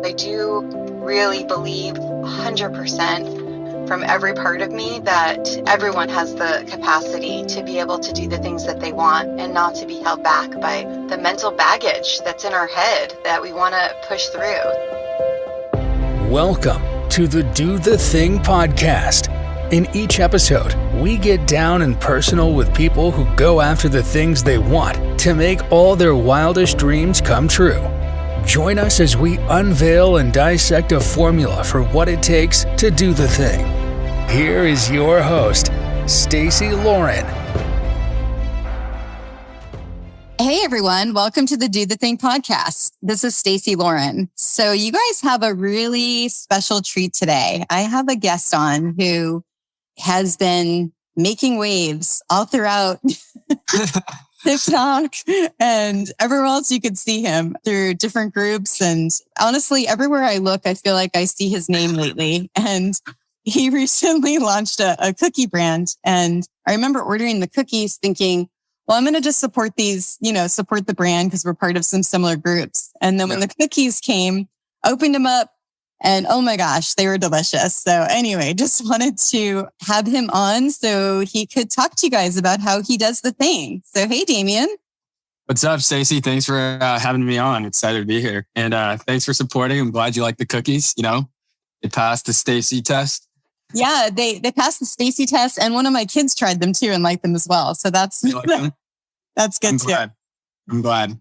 I do really believe 100% from every part of me that everyone has the capacity to be able to do the things that they want and not to be held back by the mental baggage that's in our head that we want to push through. Welcome to the Do the Thing podcast. In each episode, we get down and personal with people who go after the things they want to make all their wildest dreams come true. Join us as we unveil and dissect a formula for what it takes to do the thing. Here is your host, Stacey Lauren. Hey everyone, welcome to the Do the Thing podcast. This is Stacey Lauren. So you guys have a really special treat today. I have a guest on who has been making waves all throughout TikTok and everywhere else you could see him through different groups. And honestly, everywhere I look, I feel like I see his name lately. And he recently launched a cookie brand. And I remember ordering the cookies thinking, well, I'm going to just support these, support the brand because we're part of some similar groups. And then when the cookies came, opened them up and oh my gosh, they were delicious. So anyway, just wanted to have him on so he could talk to you guys about how he does the thing. So, hey, Damien. What's up, Stacey? Thanks for having me on. Excited to be here. And thanks for supporting. I'm glad you like the cookies. It passed the Stacey test. Yeah, they passed the Stacey test, and one of my kids tried them too and liked them as well. So that's that's good too. I'm glad.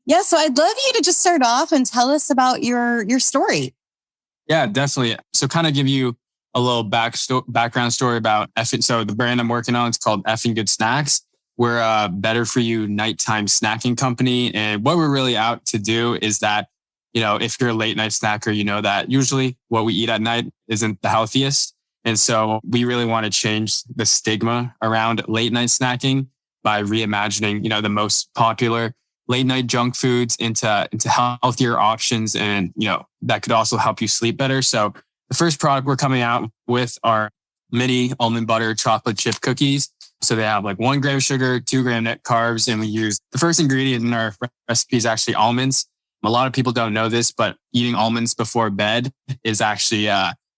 Yeah, so I'd love you to just start off and tell us about your story. Yeah, definitely. So kind of give you a little background story about Effin. So the brand I'm working on, it's called Effin Good Snacks. We're a better for you nighttime snacking company. And what we're really out to do is that, if you're a late night snacker, you know that usually what we eat at night isn't the healthiest. And so we really want to change the stigma around late night snacking by reimagining, the most popular late night junk foods into healthier options. And, that could also help you sleep better. So the first product we're coming out with are mini almond butter chocolate chip cookies. So they have like 1 gram sugar, 2 gram net carbs. And we use the first ingredient in our recipe is actually almonds. A lot of people don't know this, but eating almonds before bed is actually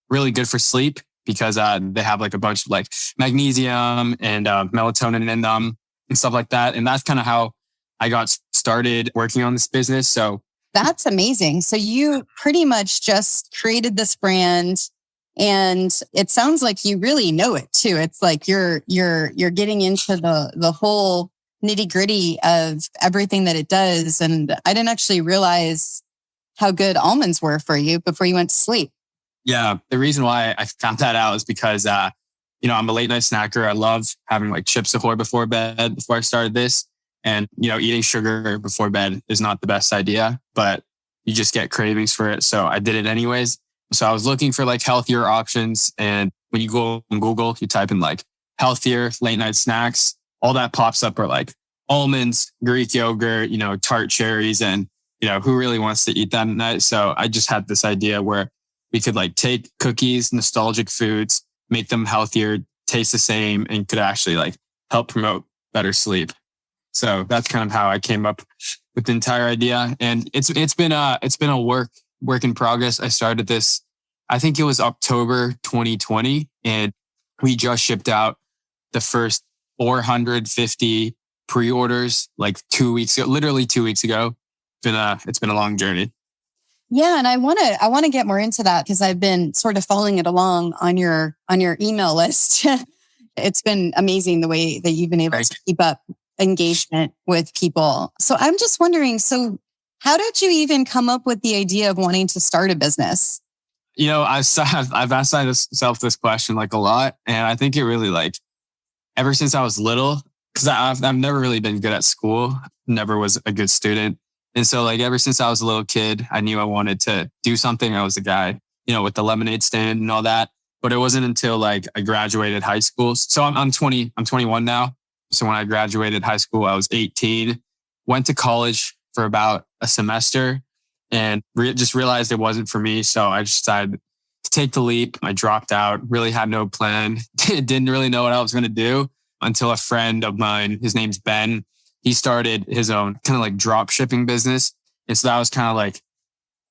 really good for sleep because they have like a bunch of like magnesium and melatonin in them and stuff like that. And that's kind of how I got started working on this business. So that's amazing. So you pretty much just created this brand and it sounds like you really know it too. It's like you're getting into the whole nitty gritty of everything that it does. And I didn't actually realize how good almonds were for you before you went to sleep. Yeah. The reason why I found that out is because, I'm a late night snacker. I love having like Chips Ahoy before bed before I started this. And, eating sugar before bed is not the best idea, but you just get cravings for it. So I did it anyways. So I was looking for like healthier options. And when you go on Google, you type in like healthier late night snacks, all that pops up are like almonds, Greek yogurt, tart cherries. And, who really wants to eat that at night? So I just had this idea where we could like take cookies, nostalgic foods, make them healthier, taste the same, and could actually like help promote better sleep. So that's kind of how I came up with the entire idea. And it's been a work in progress. I started this, I think it was October 2020, and we just shipped out the first 450 pre-orders like 2 weeks ago, literally 2 weeks ago. It's been a long journey. Yeah. And I want to get more into that because I've been sort of following it along on your email list. It's been amazing the way that you've been able to keep up engagement with people. So I'm just wondering, so how did you even come up with the idea of wanting to start a business? I've asked myself this question like a lot. And I think it really like ever since I was little, because I've never really been good at school, never was a good student. And so like ever since I was a little kid, I knew I wanted to do something. I was a guy, with the lemonade stand and all that. But it wasn't until like I graduated high school. So I'm 21 now. So when I graduated high school, I was 18, went to college for about a semester and just realized it wasn't for me. So I just decided to take the leap. I dropped out, really had no plan, didn't really know what I was going to do until a friend of mine, his name's Ben, he started his own kind of like drop shipping business. And so that was kind of like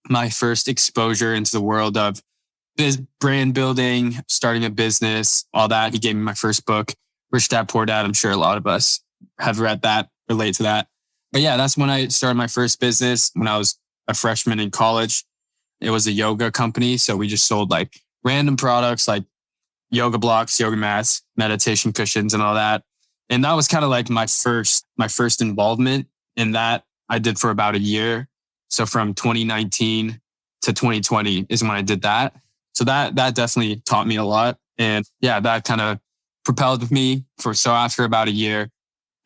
my first exposure into the world of brand building, starting a business, all that. He gave me my first book, Rich Dad Poor Dad. I'm sure a lot of us have read that, relate to that. But yeah, that's when I started my first business when I was a freshman in college. It was a yoga company. So we just sold like random products like yoga blocks, yoga mats, meditation cushions and all that. And that was kind of like my first involvement in that. I did for about a year. So from 2019 to 2020 is when I did that. So that definitely taught me a lot. And yeah, that kind of propelled me so after about a year,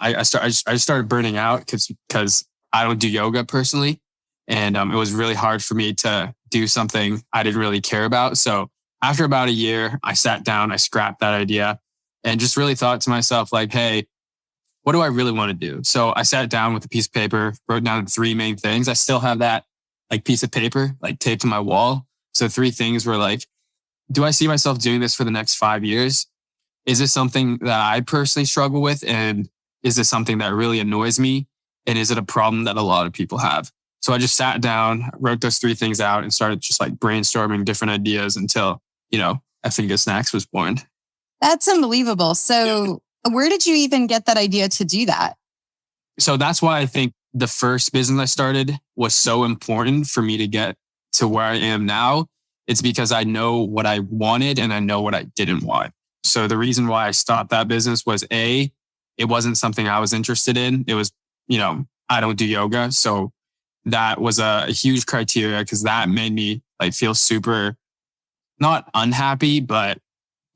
I started burning out because I don't do yoga personally. And it was really hard for me to do something I didn't really care about. So after about a year, I sat down, I scrapped that idea and just really thought to myself like, hey, what do I really want to do? So I sat down with a piece of paper, wrote down 3 main things. I still have that like piece of paper, like taped to my wall. So 3 things were like, do I see myself doing this for the next 5 years? Is this something that I personally struggle with? And is this something that really annoys me? And is it a problem that a lot of people have? So I just sat down, wrote those 3 things out and started just like brainstorming different ideas until, Effin Good Snacks was born. That's unbelievable. So where did you even get that idea to do that? So that's why I think the first business I started was so important for me to get to where I am now. It's because I know what I wanted and I know what I didn't want. So the reason why I stopped that business was it wasn't something I was interested in. It was, I don't do yoga. So that was a huge criteria because that made me like feel super, not unhappy, but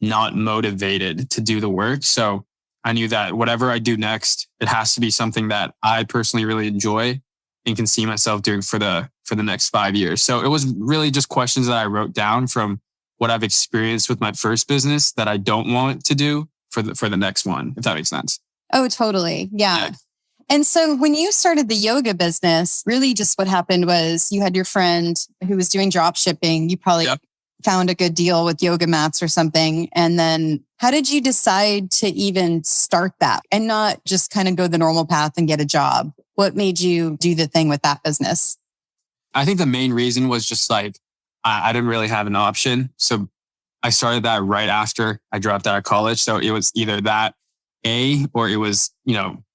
not motivated to do the work. So I knew that whatever I do next, it has to be something that I personally really enjoy and can see myself doing for the next 5 years. So it was really just questions that I wrote down from what I've experienced with my first business that I don't want to do for the next one, if that makes sense. Oh, totally. Yeah. And so when you started the yoga business, really just what happened was you had your friend who was doing drop shipping. You probably found a good deal with yoga mats or something. And then how did you decide to even start that and not just kind of go the normal path and get a job? What made you do the thing with that business? I think the main reason was just like, I didn't really have an option. So I started that right after I dropped out of college. So it was either that or it was,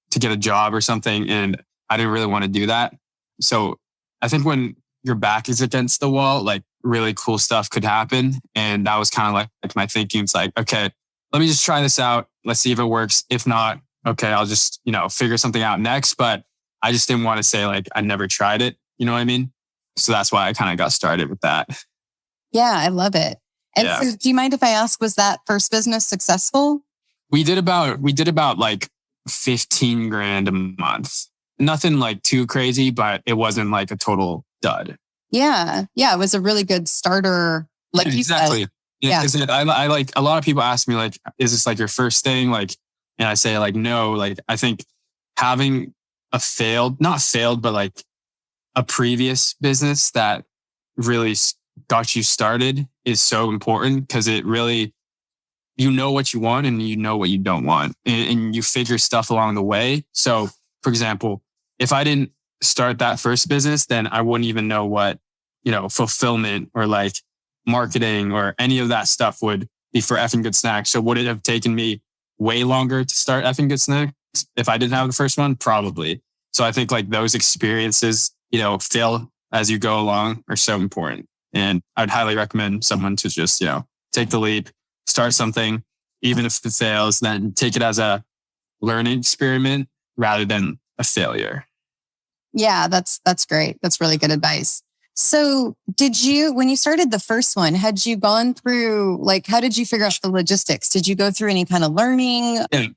to get a job or something. And I didn't really want to do that. So I think when your back is against the wall, like really cool stuff could happen. And that was kind of like my thinking. It's like, okay, let me just try this out. Let's see if it works. If not, okay, I'll just, figure something out next. But I just didn't want to say like, I never tried it. You know what I mean? So that's why I kind of got started with that. Yeah, I love it. And so do you mind if I ask, was that first business successful? We did about like 15 grand a month. Nothing like too crazy, but it wasn't like a total dud. Yeah. Yeah. It was a really good starter. Like you exactly. said. Yeah. I like a lot of people ask me like, is this like your first thing? Like, and I say like, no, like I think having not failed, but like a previous business that really got you started is so important because it really, what you want and you know what you don't want and you figure stuff along the way. So for example, if I didn't start that first business, then I wouldn't even know what, fulfillment or like marketing or any of that stuff would be for Effin Good Snacks. So would it have taken me way longer to start Effin Good Snacks if I didn't have the first one? Probably. So I think like those experiences, fail as you go along are so important. And I'd highly recommend someone to just, take the leap, start something, even if it fails, then take it as a learning experiment rather than a failure. Yeah, that's great. That's really good advice. So when you started the first one, had you gone through, like, how did you figure out the logistics? Did you go through any kind of learning? Yeah.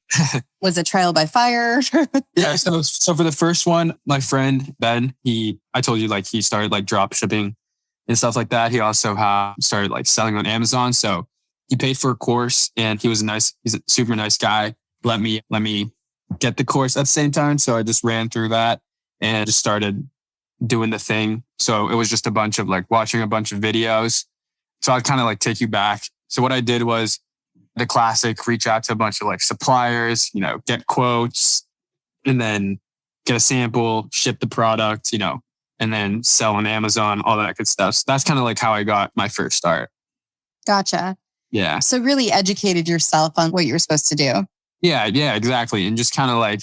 Was it trial by fire? Yeah. So for the first one, my friend, Ben, I told you like he started like drop shipping and stuff like that. He also started like selling on Amazon. So he paid for a course and he's a super nice guy. Let me get the course at the same time. So I just ran through that and just started doing the thing. So it was just a bunch of like watching a bunch of videos. So I'd kind of like take you back. So what I did was the classic, reach out to a bunch of like suppliers, get quotes and then get a sample, ship the product, and then sell on Amazon, all that good stuff. So that's kind of like how I got my first start. Gotcha. Yeah. So really educated yourself on what you were supposed to do. Yeah, exactly. And just kind of like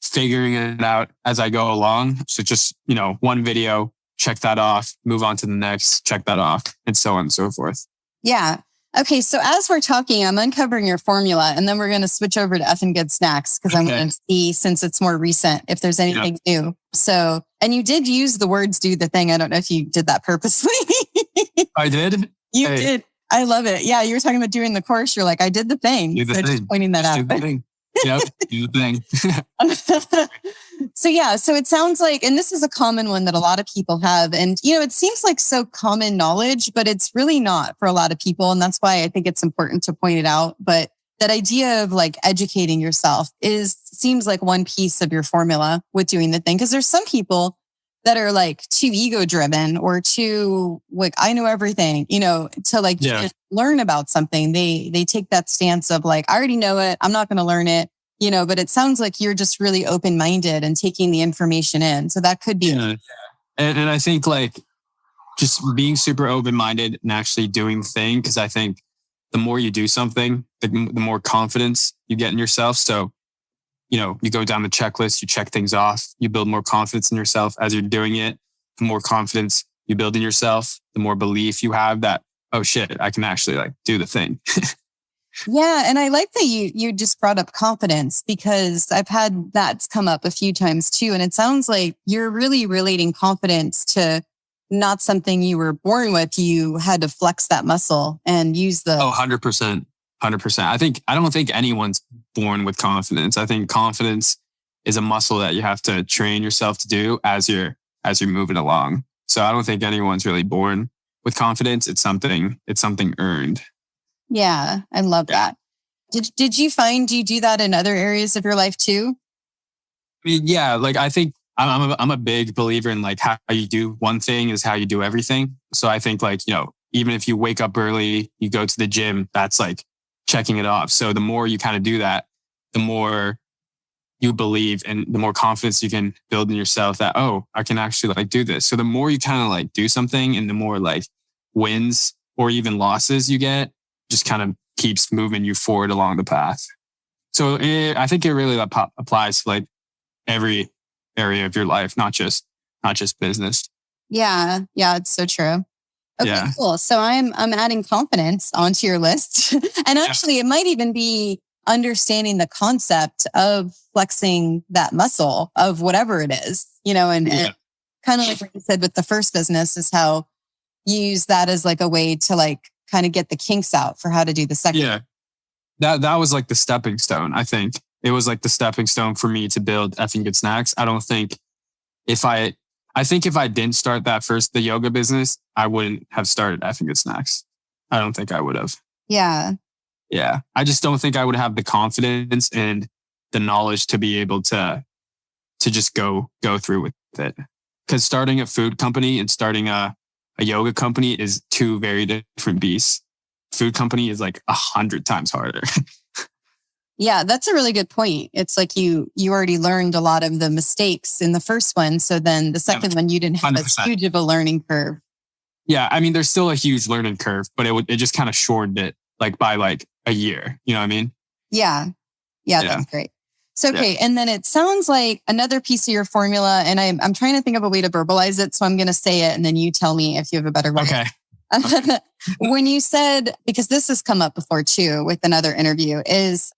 figuring it out as I go along. So just, one video, check that off, move on to the next, check that off, and so on and so forth. Yeah. Okay. So as we're talking, I'm uncovering your formula, and then we're going to switch over to Effin Good Snacks because I'm going to see, since it's more recent, if there's anything new. So, and you did use the words "do the thing." I don't know if you did that purposely. I did. You did. I love it. Yeah. You were talking about doing the course. You're like, I did the thing. Do the thing. Just pointing that out. Do the thing. Yep. Do the thing. So it sounds like, and this is a common one that a lot of people have. And, it seems like so common knowledge, but it's really not for a lot of people. And that's why I think it's important to point it out. But that idea of like educating yourself seems like one piece of your formula with doing the thing. Because there's some people that are like too ego driven or too like, I know everything, to like just learn about something. They take that stance of like, I already know it. I'm not going to learn it, but it sounds like you're just really open-minded and taking the information in. So that could be. Yeah. And I think like just being super open-minded and actually doing the thing. Cause I think the more you do something, the more confidence you get in yourself. So, you go down the checklist, you check things off, you build more confidence in yourself as you're doing it. The more confidence you build in yourself, the more belief you have that, oh shit, I can actually like do the thing. Yeah. And I like that you just brought up confidence, because I've had that's come up a few times too. And it sounds like you're really relating confidence to not something you were born with. You had to flex that muscle and use the... 100%. 100%. I don't think anyone's born with confidence. I think confidence is a muscle that you have to train yourself to do as you're moving along. So I don't think anyone's really born with confidence. It's something earned. Yeah, I love that. Did you find you do that in other areas of your life too? I mean, yeah, like I think I'm a big believer in like how you do one thing is how you do everything. So I think like, even if you wake up early, you go to the gym, that's like checking it off. So the more you kind of do that, the more you believe and the more confidence you can build in yourself that, oh, I can actually like do this. So the more you kind of like do something and the more like wins or even losses you get, just kind of keeps moving you forward along the path. So I think it really applies to like every area of your life, not just business. Yeah. Yeah. It's so true. Okay, cool. So I'm adding confidence onto your list. And actually it might even be understanding the concept of flexing that muscle of whatever it is, and kind of like what you said with the first business is how you use that as like a way to like kind of get the kinks out for how to do the second. Yeah. That was like the stepping stone. I think it was like the stepping stone for me to build Effin Good Snacks. I think if I didn't start the yoga business, I wouldn't have started Effin Good Snacks. I don't think I would have. Yeah. Yeah. I just don't think I would have the confidence and the knowledge to be able to just go through with it. Because starting a food company and starting a yoga company is two very different beasts. Food company is like 100 times harder. Yeah, that's a really good point. It's like you already learned a lot of the mistakes in the first one. So then the second one, you didn't have 100%. as huge of a learning curve. Yeah, I mean, there's still a huge learning curve, but it just kind of shortened it like by like a year. You know what I mean? Yeah, that's great. So, okay. And then it sounds like another piece of your formula, and I'm trying to think of a way to verbalize it. So I'm going to say it and then you tell me if you have a better way. Okay. When you said, because this has come up before too with another interview, is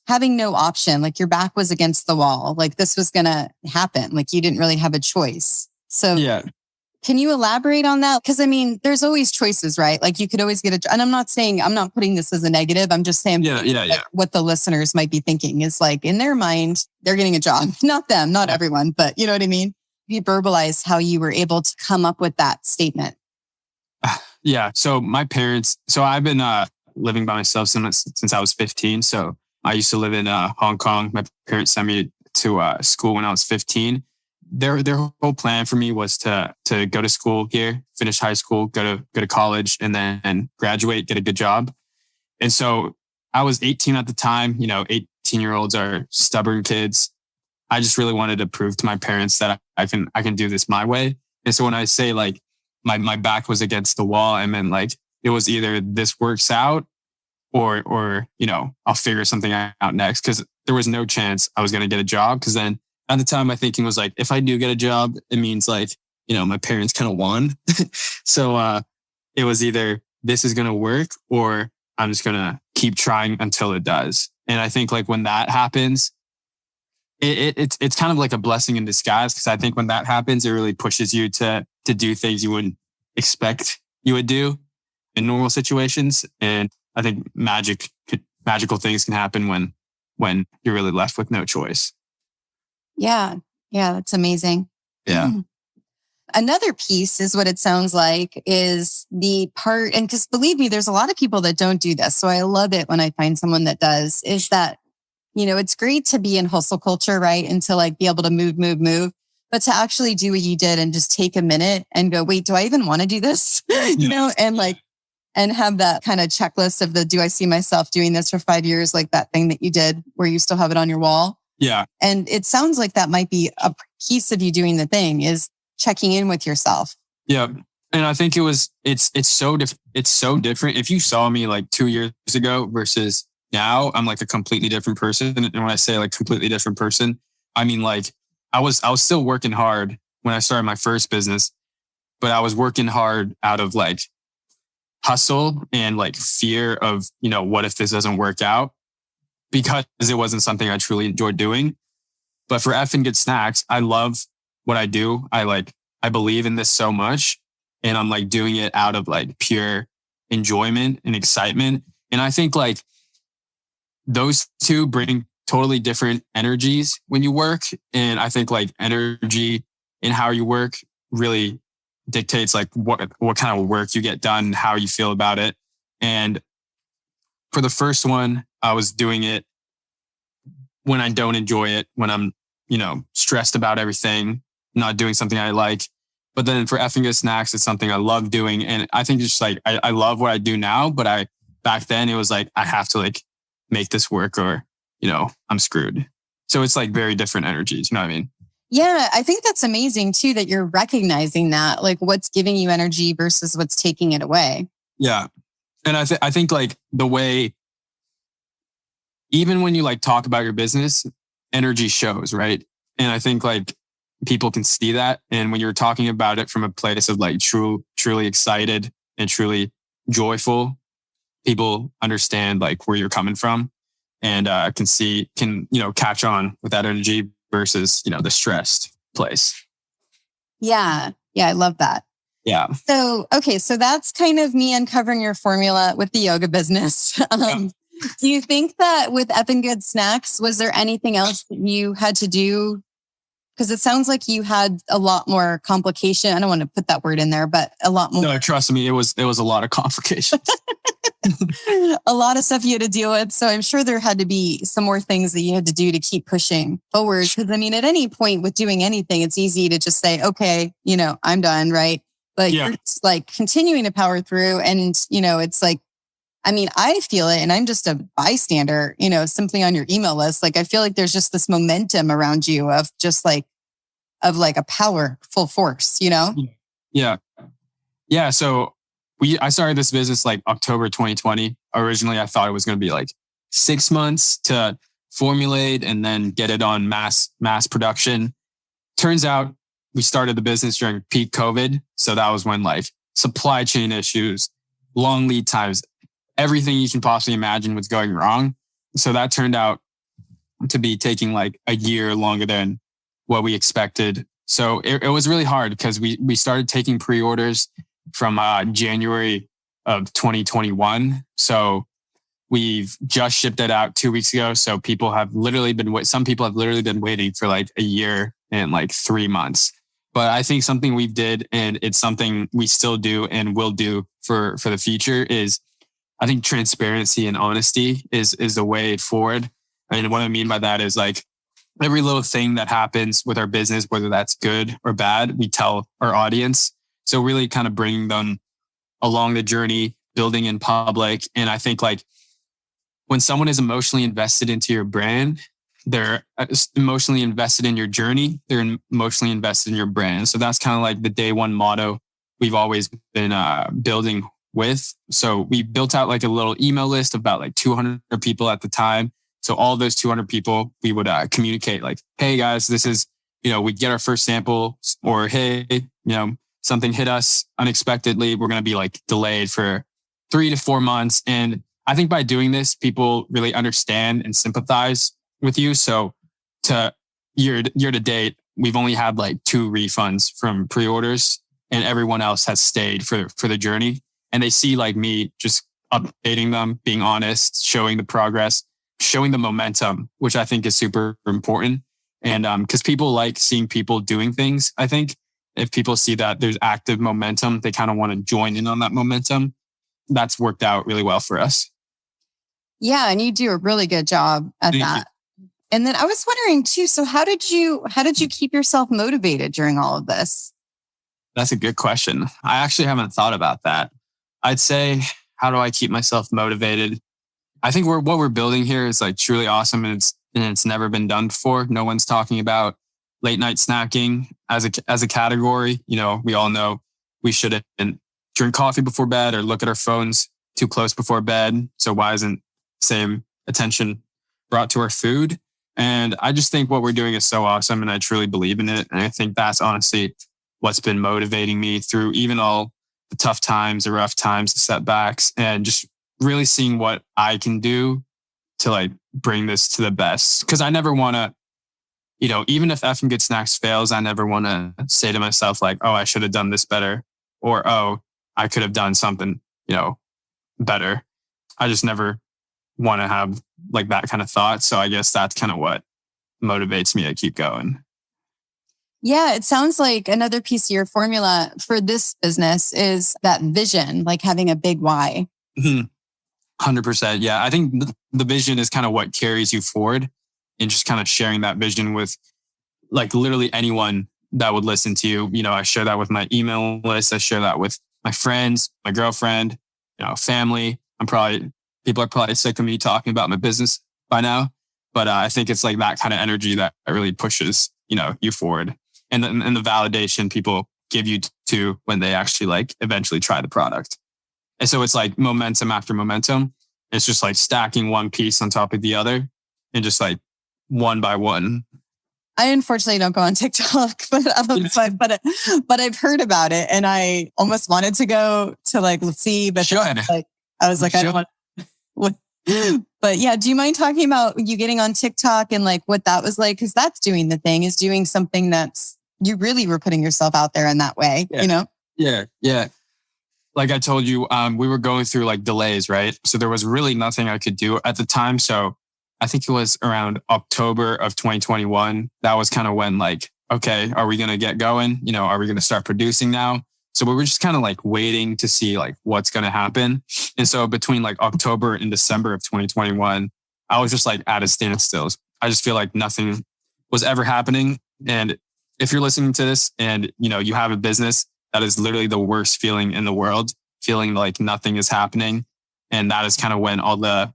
having no option, like your back was against the wall, like this was going to happen. Like you didn't really have a choice. So can you elaborate on that? Because I mean, there's always choices, right? Like you could always get and I'm not putting this as a negative. I'm just saying what the listeners might be thinking is like in their mind, they're getting a job, not them, not everyone, but you know what I mean? You verbalize how you were able to come up with that statement. Yeah. So my parents, I've been living by myself since I was 15. So I used to live in Hong Kong. My parents sent me to school when I was 15. Their whole plan for me was to go to school here, finish high school, go to college, and then graduate, get a good job. And so I was 18 at the time. 18-year-olds are stubborn kids. I just really wanted to prove to my parents that I can do this my way. And so when I say like my back was against the wall, I meant like it was either this works out or, you know, I'll figure something out next. Cause there was no chance I was going to get a job. Cause then at the time my thinking was like, if I do get a job, it means like, you know, my parents kind of won. So, it was either this is going to work or I'm just going to keep trying until it does. And I think like when that happens, it's kind of like a blessing in disguise. Cause I think when that happens, it really pushes you to do things you wouldn't expect you would do in normal situations. And I think magical things can happen when you're really left with no choice. Yeah. Yeah. That's amazing. Yeah. Another piece is what it sounds like is the part, and because believe me, there's a lot of people that don't do this. So I love it when I find someone that does, is that, you know, it's great to be in hustle culture, right? And to like be able to move, but to actually do what you did and just take a minute and go, wait, do I even want to do this? You know, and have that kind of checklist of do I see myself doing this for 5 years? Like that thing that you did where you still have it on your wall. Yeah. And it sounds like that might be a piece of you doing the thing is checking in with yourself. Yeah. And I think it's so different. If you saw me like 2 years ago versus now, I'm like a completely different person. And when I say like completely different person, I mean like I was still working hard when I started my first business, but I was working hard out of like hustle and like fear of, you know, what if this doesn't work out? Because it wasn't something I truly enjoyed doing. But for Effin Good Snacks, I love what I do. I believe in this so much, and I'm like doing it out of like pure enjoyment and excitement. And I think like those two bring totally different energies when you work. And I think like energy in how you work really dictates like what kind of work you get done, how you feel about it. And for the first one, I was doing it when I don't enjoy it, when I'm, you know, stressed about everything, not doing something I like. But then for Effin Good Snacks, it's something I love doing. And I think just like, I love what I do now, but back then it was like, I have to like make this work or, you know, I'm screwed. So it's like very different energies. You know what I mean? Yeah. I think that's amazing too, that you're recognizing that, like what's giving you energy versus what's taking it away. Yeah. And I think like the way, even when you like talk about your business, energy shows, right? And I think like people can see that. And when you're talking about it from a place of like truly excited and truly joyful, people understand like where you're coming from and can, you know, catch on with that energy versus, you know, the stressed place. Yeah. Yeah. I love that. Yeah. So, okay. So that's kind of me uncovering your formula with the yoga business. Do you think that with Effin Good Snacks, was there anything else that you had to do? Because it sounds like you had a lot more complication. I don't want to put that word in there, but a lot more. No, trust me, it was a lot of complications. A lot of stuff you had to deal with. So I'm sure there had to be some more things that you had to do to keep pushing forward. Because I mean, at any point with doing anything, it's easy to just say, okay, you know, I'm done, right? But you're like continuing to power through. And, you know, it's like, I mean, I feel it and I'm just a bystander, you know, simply on your email list. Like, I feel like there's just this momentum around you of just like, a powerful force, you know? Yeah. Yeah. So I started this business like October 2020. Originally, I thought it was going to be like 6 months to formulate and then get it on mass production. Turns out we started the business during peak COVID. So that was when like supply chain issues, long lead times, everything you can possibly imagine was going wrong. So that turned out to be taking like a year longer than what we expected. So it was really hard because we started taking pre-orders from January of 2021. So we've just shipped it out 2 weeks ago. So some people have literally been waiting for like a year and like 3 months. But I think something we did, and it's something we still do and will do for the future, is I think transparency and honesty is the way forward. And what I mean by that is like every little thing that happens with our business, whether that's good or bad, we tell our audience. So really kind of bringing them along the journey, building in public. And I think like when someone is emotionally invested into your brand, they're emotionally invested in your journey. They're emotionally invested in your brand. So that's kind of like the day one motto we've always been building with. So we built out like a little email list of about like 200 people at the time. So all those 200 people, we would communicate like, hey guys, this is, we'd get our first sample, or hey, something hit us unexpectedly. We're going to be like delayed for 3 to 4 months. And I think by doing this, people really understand and sympathize with you. So to year to date, we've only had like 2 refunds from pre-orders, and everyone else has stayed for the journey. And they see like me just updating them, being honest, showing the progress, showing the momentum, which I think is super important. And because people like seeing people doing things. I think if people see that there's active momentum, they kind of want to join in on that momentum. That's worked out really well for us. Yeah, and you do a really good job at that. And then I was wondering too, so how did you keep yourself motivated during all of this? That's a good question. I actually haven't thought about that. I'd say, how do I keep myself motivated? I think what we're building here is like truly awesome, and it's never been done before. No one's talking about late night snacking as a category. We all know we shouldn't drink coffee before bed or look at our phones too close before bed. So why isn't same attention brought to our food? And I just think what we're doing is so awesome, and I truly believe in it. And I think that's honestly what's been motivating me through even all the tough times, the rough times, the setbacks, and just really seeing what I can do to like bring this to the best. Because I never want to, even if Effin Good Snacks fails, I never want to say to myself like, oh, I should have done this better, or oh, I could have done something, better. I just never want to have like that kind of thought. So I guess that's kind of what motivates me to keep going. Yeah, it sounds like another piece of your formula for this business is that vision, like having a big why. 100%. Yeah, I think the vision is kind of what carries you forward, and just kind of sharing that vision with like literally anyone that would listen to you. I share that with my email list. I share that with my friends, my girlfriend, family. People are probably sick of me talking about my business by now, but I think it's like that kind of energy that really pushes, you forward. And the validation people give you to when they actually like eventually try the product. And so it's like momentum after momentum. It's just like stacking one piece on top of the other, and just like one by one. I unfortunately don't go on TikTok, but I've heard about it, and I almost wanted to go to like see, but I was like, I don't want. But yeah, do you mind talking about you getting on TikTok and like what that was like? Because that's doing something that's, you really were putting yourself out there in that way, Yeah. Like I told you, we were going through like delays, right? So there was really nothing I could do at the time. So I think it was around October of 2021. That was kind of when like, okay, are we going to get going? Are we going to start producing now? So we were just kind of like waiting to see like what's going to happen. And so between like October and December of 2021, I was just like at a standstill. I just feel like nothing was ever happening. And if you're listening to this and, you have a business, that is literally the worst feeling in the world, feeling like nothing is happening. And that is kind of when all the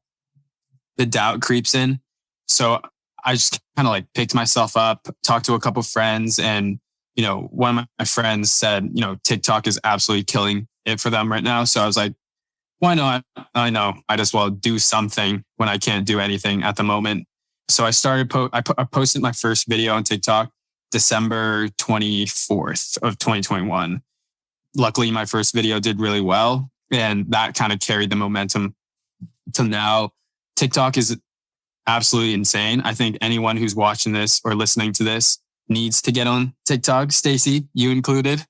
doubt creeps in. So I just kind of like picked myself up, talked to a couple of friends, and, one of my friends said, TikTok is absolutely killing it for them right now. So I was like, why not? I know, might as well do something when I can't do anything at the moment. So I started, I posted my first video on TikTok December 24th of 2021. Luckily, my first video did really well, and that kind of carried the momentum to now. TikTok is absolutely insane. I think anyone who's watching this or listening to this needs to get on TikTok. Stacey, you included.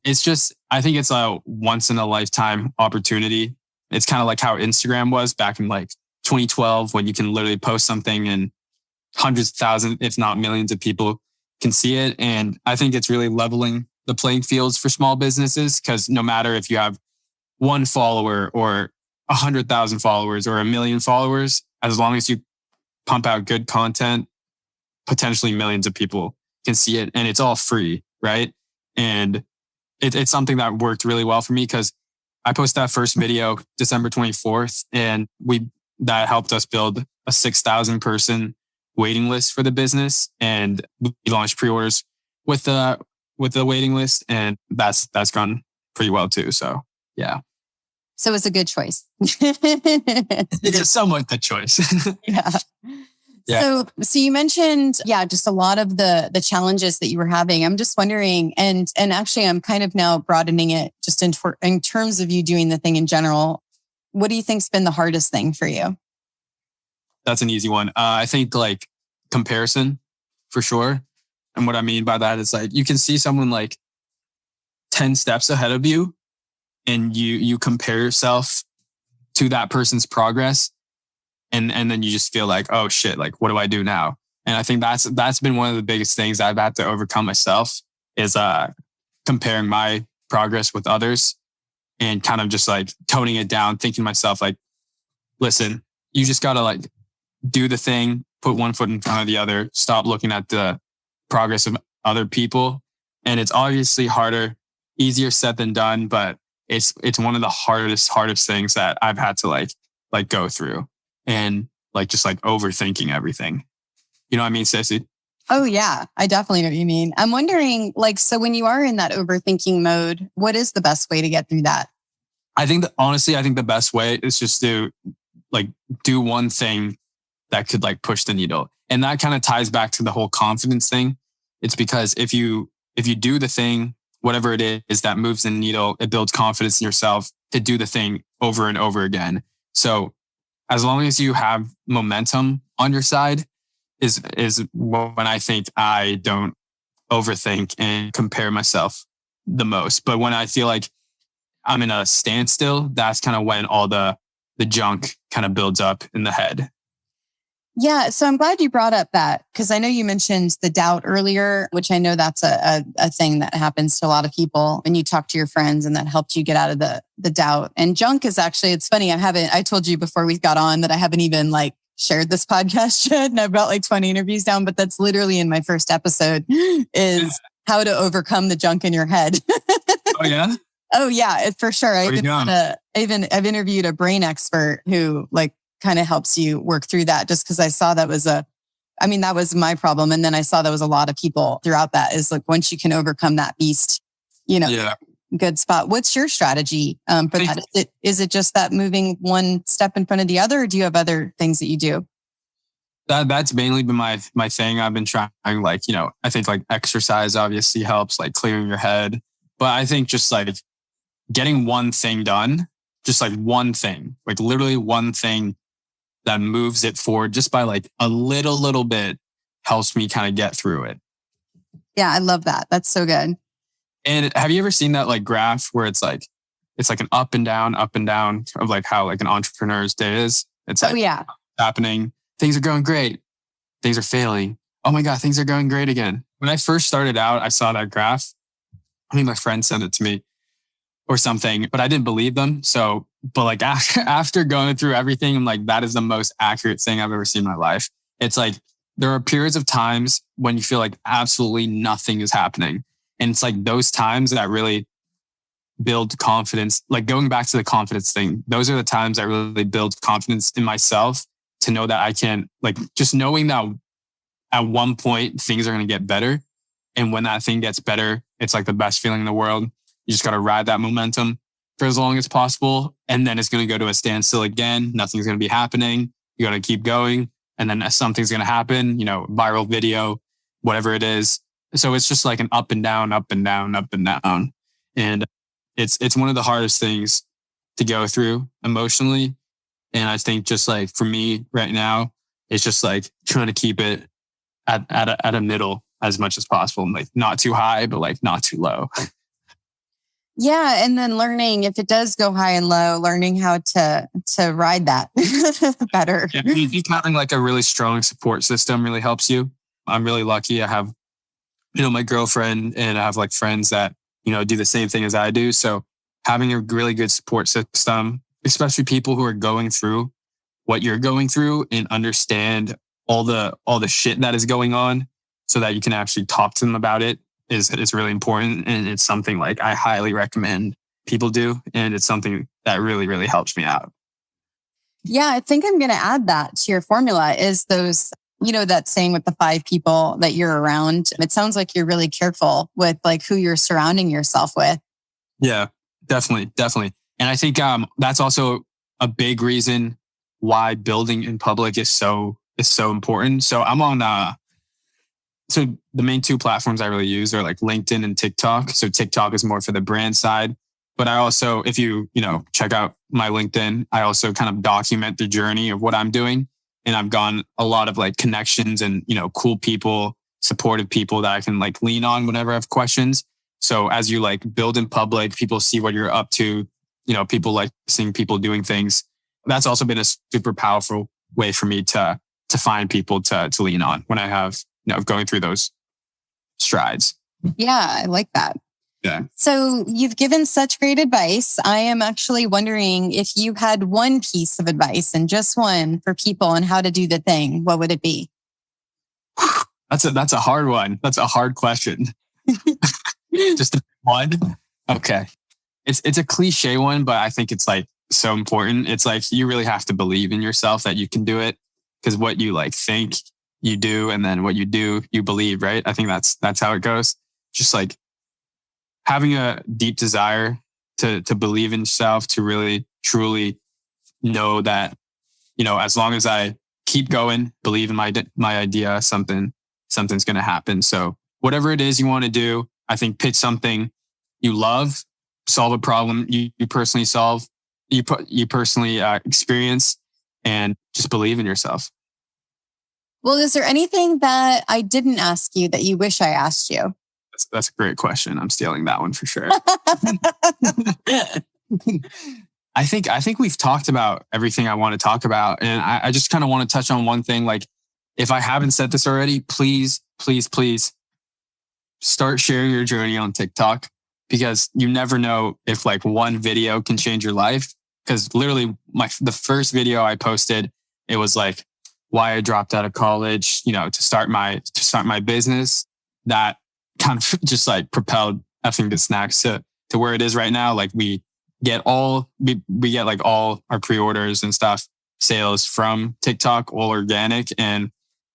It's just, I think it's a once in a lifetime opportunity. It's kind of like how Instagram was back in like 2012, when you can literally post something and hundreds of thousands, if not millions of people can see it. And I think it's really leveling the playing fields for small businesses, because no matter if you have 1 follower or 100,000 followers or 1 million followers, as long as you pump out good content, potentially millions of people can see it, and it's all free, right? And it's something that worked really well for me, because I posted that first video December 24th, and that helped us build a 6,000 person waiting list for the business, and we launched pre-orders with the waiting list, and that's gone pretty well too. So yeah. So it's a good choice. It's a somewhat good choice. Yeah. Yeah. So you mentioned, just a lot of the challenges that you were having. I'm just wondering, and actually I'm kind of now broadening it just in terms of you doing the thing in general. What do you think's been the hardest thing for you? That's an easy one. I think like comparison for sure. And what I mean by that is like, you can see someone like 10 steps ahead of you, and you compare yourself to that person's progress. And then you just feel like, oh shit, like, what do I do now? And I think that's been one of the biggest things I've had to overcome myself is comparing my progress with others, and kind of just like toning it down, thinking to myself like, listen, you just got to like do the thing, put one foot in front of the other, stop looking at the progress of other people. And it's obviously easier said than done, but it's one of the hardest things that I've had to like go through. And like, just like overthinking everything. You know what I mean, Stacey? Oh yeah, I definitely know what you mean. I'm wondering, like, so when you are in that overthinking mode, what is the best way to get through that? I think the best way is just to like do one thing that could like push the needle. And that kind of ties back to the whole confidence thing. It's because if you do the thing, whatever it is that moves the needle, it builds confidence in yourself to do the thing over and over again. So as long as you have momentum on your side is when I think I don't overthink and compare myself the most. But when I feel like I'm in a standstill, that's kind of when all the junk kind of builds up in the head. Yeah. So I'm glad you brought up that, because I know you mentioned the doubt earlier, which I know that's a thing that happens to a lot of people when you talk to your friends, and that helped you get out of the doubt. And junk is actually, it's funny. I told you before we got on that I haven't even like shared this podcast yet, and I've got like 20 interviews down, but that's literally in my first episode is how to overcome the junk in your head. Oh yeah? Oh yeah, for sure. I've interviewed a brain expert who like kind of helps you work through that, just because I saw that was that was my problem. And then I saw there was a lot of people throughout that is like, once you can overcome that beast, good spot. What's your strategy for that? Is it just that moving one step in front of the other, or do you have other things that you do? That's mainly been my thing. I've been trying like, I think like exercise obviously helps, like clearing your head. But I think just like getting one thing done, just like one thing, like literally one thing that moves it forward just by like a little bit helps me kind of get through it. Yeah, I love that. That's so good. And have you ever seen that like graph where it's like an up and down of like how like an entrepreneur's day is? It's like happening. Things are going great. Things are failing. Oh my God, things are going great again. When I first started out, I saw that graph. I think my friend sent it to me or something, but I didn't believe them. So, but like after going through everything, I'm like, that is the most accurate thing I've ever seen in my life. It's like, there are periods of times when you feel like absolutely nothing is happening. And it's like those times that really build confidence, like going back to the confidence thing, those are the times that really build confidence in myself to know that I can, like, just knowing that at one point things are going to get better. And when that thing gets better, it's like the best feeling in the world. You just got to ride that momentum for as long as possible. And then it's going to go to a standstill again. Nothing's going to be happening. You got to keep going. And then something's going to happen, viral video, whatever it is. So it's just like an up and down, up and down, up and down. And it's one of the hardest things to go through emotionally. And I think just like for me right now, it's just like trying to keep it at a middle as much as possible. Like not too high, but like not too low. Yeah. And then learning, if it does go high and low, learning how to ride that better. Yeah, having like a really strong support system really helps you. I'm really lucky. I have, my girlfriend, and I have like friends that, do the same thing as I do. So having a really good support system, especially people who are going through what you're going through and understand all the shit that is going on so that you can actually talk to them about it is really important. And it's something like I highly recommend people do. And it's something that really, really helps me out. Yeah, I think I'm going to add that to your formula is those, that saying with the 5 people that you're around. It sounds like you're really careful with like who you're surrounding yourself with. Yeah, definitely. And I think that's also a big reason why building in public is so important. So I'm on so the main 2 platforms I really use are like LinkedIn and TikTok. So TikTok is more for the brand side. But I also, if you check out my LinkedIn, I also kind of document the journey of what I'm doing. And I've gotten a lot of like connections and, cool people, supportive people that I can like lean on whenever I have questions. So as you like build in public, people see what you're up to, people like seeing people doing things. That's also been a super powerful way for me to find people to lean on when I have, going through those strides. Yeah, I like that. Yeah. So you've given such great advice. I am actually wondering if you had one piece of advice and just one for people on how to do the thing, what would it be? That's a hard one. That's a hard question. Just one. Okay. It's a cliche one, but I think it's like so important. It's like you really have to believe in yourself that you can do it, because what you like think you do, and then what you do, you believe, right? I think that's how it goes. Just like having a deep desire to believe in yourself, to really truly know that, as long as I keep going, believe in my idea, something's going to happen. So whatever it is you want to do, I think pitch something you love, solve a problem you personally solve, you personally experience, and just believe in yourself. Well, is there anything that I didn't ask you that you wish I asked you? That's a great question. I'm stealing that one for sure. I think we've talked about everything I want to talk about. And I just kind of want to touch on one thing. Like, if I haven't said this already, please start sharing your journey on TikTok, because you never know if like one video can change your life. Because literally the first video I posted, it was like why I dropped out of college, to start my business. That kind of just like propelled Effin Good Snacks to where it is right now. Like we get like all our pre-orders and stuff, sales from TikTok, all organic. And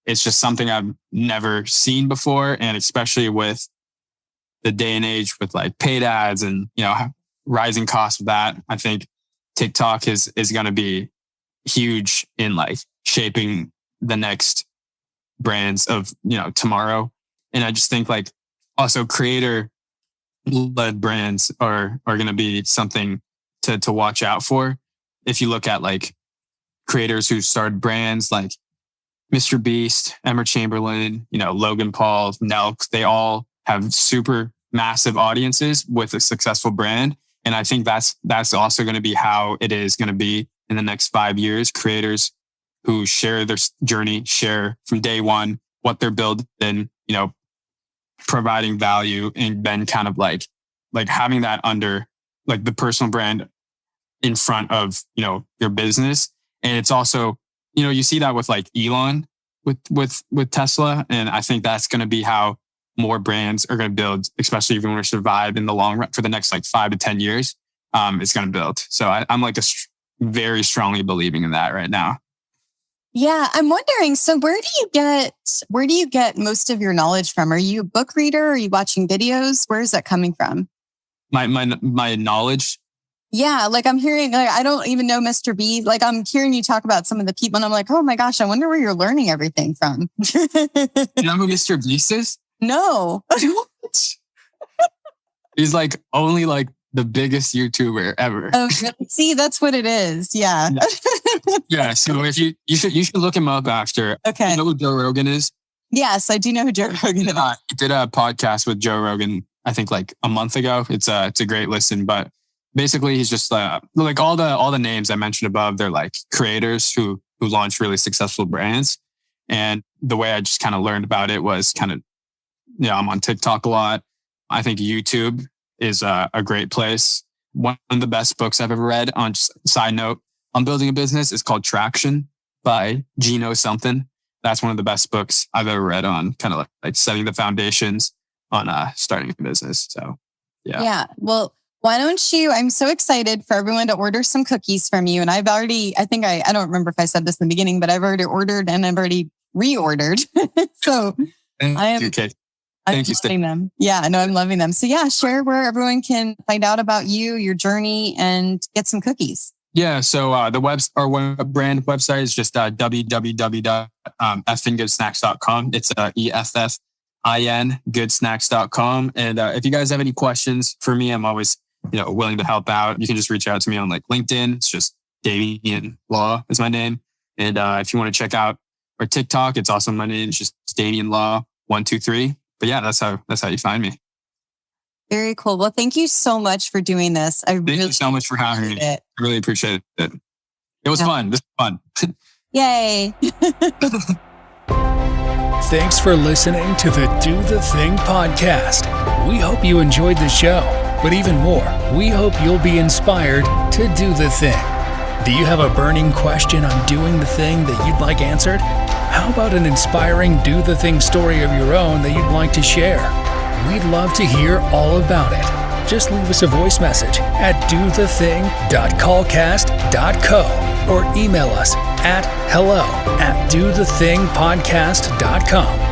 it's just something I've never seen before. And especially with the day and age with like paid ads and, rising costs of that, I think TikTok is going to be huge in like shaping the next brands of, tomorrow. And I just think like also creator led brands are going to be something to watch out for. If you look at like creators who started brands like Mr. Beast, Emma Chamberlain, Logan Paul, Nelk, they all have super massive audiences with a successful brand. And I think that's also going to be how it is going to be in the next 5 years. Creators who share their journey, share from day one what they're building, providing value, and then kind of like having that under like the personal brand in front of, your business. And it's also, you see that with like Elon with Tesla. And I think that's going to be how more brands are going to build, especially if you want to survive in the long run for the next like 5 to 10 years. It's going to build. So I'm like very strongly believing in that right now. Yeah, I'm wondering. So where do you get most of your knowledge from? Are you a book reader? Are you watching videos? Where is that coming from? My knowledge. Yeah, like I'm hearing, like, I don't even know Mr. B. Like I'm hearing you talk about some of the people and I'm like, oh my gosh, I wonder where you're learning everything from. You know who Mr. Beast is? No. He's like only like the biggest YouTuber ever. Oh, see, that's what it is. Yeah. Yeah. So if you should look him up after. Okay. You know who Joe Rogan is? Yes, I do know who Joe Rogan is. He did a podcast with Joe Rogan, I think like a month ago. It's a great listen, but basically he's just like all the names I mentioned above. They're like creators who launch really successful brands. And the way I just kind of learned about it was kind of, I'm on TikTok a lot. I think YouTube is a great place. One of the best books I've ever read, on side note, on building a business, is called Traction by Gino something. That's one of the best books I've ever read on kind of like setting the foundations on starting a business. So, yeah. Yeah. Well, Why don't you? I'm so excited for everyone to order some cookies from you. And I've already, I don't remember if I said this in the beginning, but I've already ordered and I've already reordered. So Thank you, Kate. Thank you, loving them. Yeah, no, I'm loving them. So yeah, share where everyone can find out about you, your journey, and get some cookies. Yeah, so our brand website is just www.effingoodsnacks.com. It's EFFIN goodsnacks.com. And if you guys have any questions for me, I'm always willing to help out. You can just reach out to me on like LinkedIn. It's just Damien Law is my name. And if you want to check out our TikTok, it's also my name. It's just Damien Law 123. But yeah, that's how you find me. Very cool. Well, thank you so much for doing this. Thank you so much for having me. I really appreciate it. It was fun. This was fun. Yay. Thanks for listening to the Do the Thing podcast. We hope you enjoyed the show, but even more, we hope you'll be inspired to do the thing. Do you have a burning question on doing the thing that you'd like answered? How about an inspiring do the thing story of your own that you'd like to share? We'd love to hear all about it. Just leave us a voice message at dothething.callcast.co or email us at hello@dothethingpodcast.com.